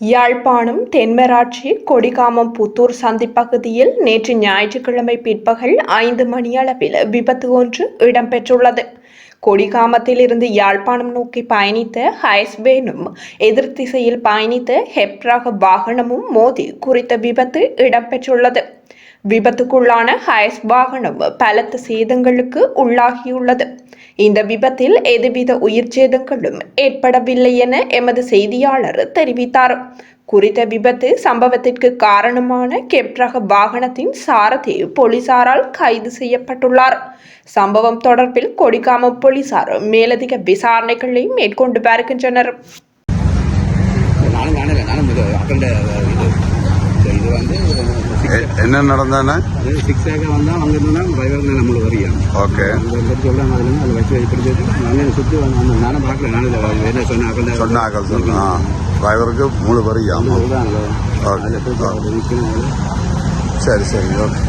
யாழ்ப்பாணம் தென்மராட்சி கொடிகாமம் புத்தூர் சந்திப்பகுதியில் நேற்று ஞாயிற்றுக்கிழமை பிற்பகல் 5 மணியளவில் விபத்து ஒன்று இடம்பெற்றுள்ளது. கொடிகாமத்தில் இருந்து யாழ்ப்பாணம் நோக்கி பயணித்த ஹைஸ் வேனும் எதிர் திசையில் பயணித்த ஹெப் ரக வாகனமும் மோதி குறித்த விபத்து இடம்பெற்றுள்ளது. விபத்துக்குள்ளான ஹைஸ் வாகனம் பலத்த சேதங்களுக்கு உள்ளாகியுள்ளது. இந்த விபத்தில் எதுவித உயிர் சேதங்களும் ஏற்படவில்லை என எமது செய்தியாளர் தெரிவித்தார். குறித்த விபத்து சம்பவத்திற்கு காரணமான கெப் ரக வாகனத்தின் சாரதி போலீசாரால் கைது செய்யப்பட்டுள்ளார். சம்பவம் தொடர்பில் கொடிகாமம் போலீசார் மேலதிக விசாரணைகளை மேற்கொண்டு வருகின்றனர். என்ன நடந்தானே ஓகே சொன்னாக்கள் சொன்னா டிரைவருக்கு 3 வரியா? சரி சரி ஓகே.